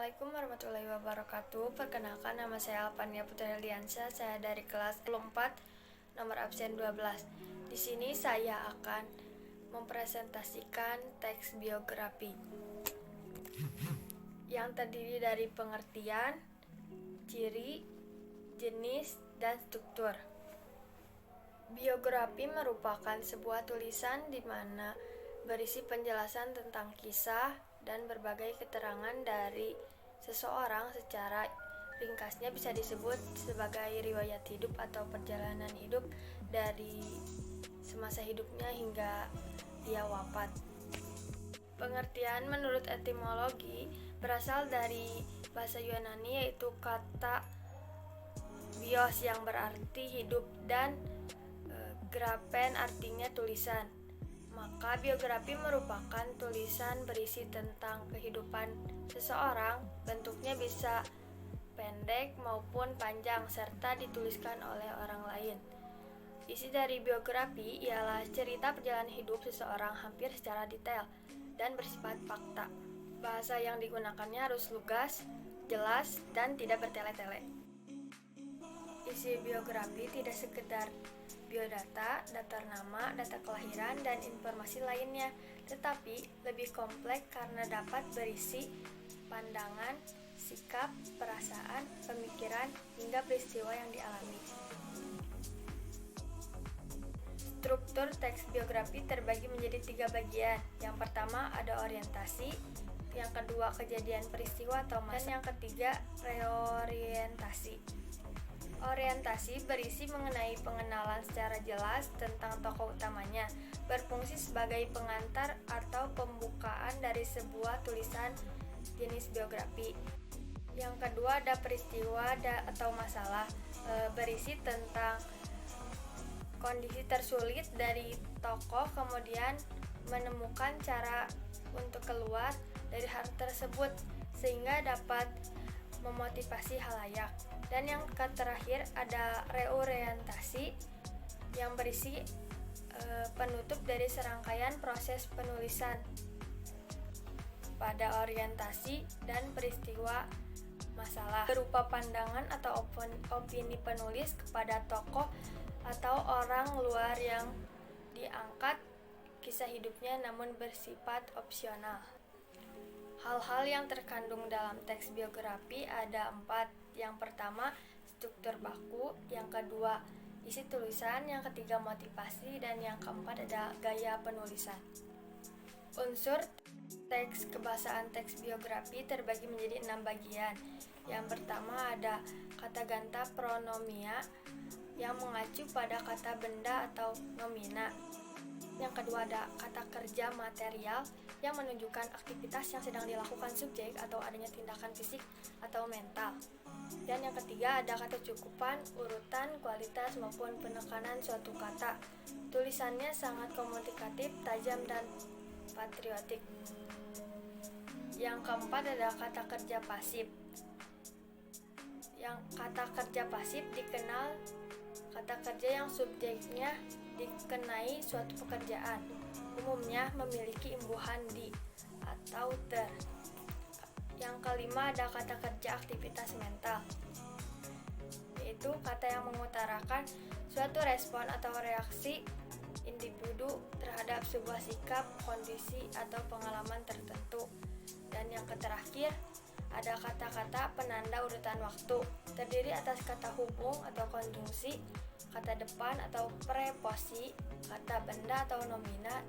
Assalamualaikum warahmatullahi wabarakatuh. Perkenalkan, nama saya Alpania Putri Liansyah. Saya dari kelas 4, nomor absen 12. Di sini saya akan mempresentasikan teks biografi yang terdiri dari pengertian, ciri, jenis, dan struktur. Biografi merupakan sebuah tulisan di mana berisi penjelasan tentang kisah dan berbagai keterangan dari seseorang. Secara ringkasnya bisa disebut sebagai riwayat hidup atau perjalanan hidup dari semasa hidupnya hingga dia wafat. Pengertian menurut etimologi berasal dari bahasa Yunani, yaitu kata bios yang berarti hidup dan grafen artinya tulisan. Maka biografi merupakan tulisan berisi tentang kehidupan seseorang. Bentuknya bisa pendek maupun panjang serta dituliskan oleh orang lain. Isi dari biografi ialah cerita perjalanan hidup seseorang hampir secara detail dan bersifat fakta. Bahasa yang digunakannya harus lugas, jelas, dan tidak bertele-tele. Isi biografi tidak sekedar biodata, daftar nama, data kelahiran, dan informasi lainnya, tetapi lebih kompleks karena dapat berisi pandangan, sikap, perasaan, pemikiran, hingga peristiwa yang dialami. Struktur teks biografi terbagi menjadi 3 bagian. Yang pertama ada orientasi, yang kedua kejadian peristiwa atau masa, dan yang ketiga reorientasi. Orientasi berisi mengenai pengenalan secara jelas tentang tokoh utamanya, berfungsi sebagai pengantar atau pembukaan dari sebuah tulisan jenis biografi. Yang kedua ada peristiwa atau masalah, berisi tentang kondisi tersulit dari tokoh, kemudian menemukan cara untuk keluar dari hal tersebut sehingga dapat memotivasi halayak. Dan yang terakhir ada reorientasi yang berisi penutup dari serangkaian proses penulisan. Pada orientasi dan peristiwa masalah berupa pandangan atau opini penulis kepada tokoh atau orang luar yang diangkat kisah hidupnya namun bersifat opsional. Hal-hal yang terkandung dalam teks biografi ada 4. Yang pertama, struktur baku. Yang kedua, isi tulisan. Yang ketiga, motivasi. Dan yang keempat, ada gaya penulisan. Unsur teks kebahasaan teks biografi terbagi menjadi 6 bagian. Yang pertama ada kata ganta pronomia yang mengacu pada kata benda atau nomina. Yang kedua ada kata kerja material yang menunjukkan aktivitas yang sedang dilakukan subjek atau adanya tindakan fisik atau mental. Dan yang ketiga ada kata cukupan, urutan, kualitas maupun penekanan suatu kata. Tulisannya sangat komunikatif, tajam, dan patriotik. Yang keempat ada kata kerja pasif. Yang kata kerja pasif dikenal kata kerja yang subjeknya dikenai suatu pekerjaan, umumnya memiliki imbuhan di atau ter. Yang kelima ada kata kerja aktivitas mental, yaitu kata yang mengutarakan suatu respon atau reaksi individu terhadap sebuah sikap, kondisi, atau pengalaman tertentu. Dan yang terakhir ada kata-kata penanda urutan waktu, terdiri atas kata hubung atau konjungsi, kata depan atau preposi, kata benda atau nomina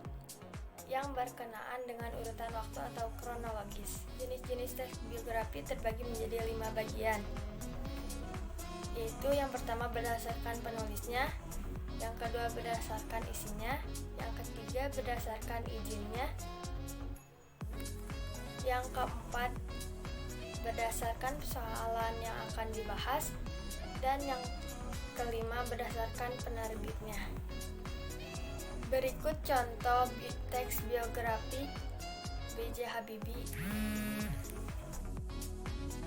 yang berkenaan dengan urutan waktu atau kronologis. Jenis-jenis teks biografi terbagi menjadi 5 bagian, yaitu yang pertama berdasarkan penulisnya, yang kedua berdasarkan isinya, yang ketiga berdasarkan izinnya, yang keempat berdasarkan persoalan yang akan dibahas, dan yang kelima berdasarkan penerbitnya. Berikut contoh teks biografi B.J. Habibie.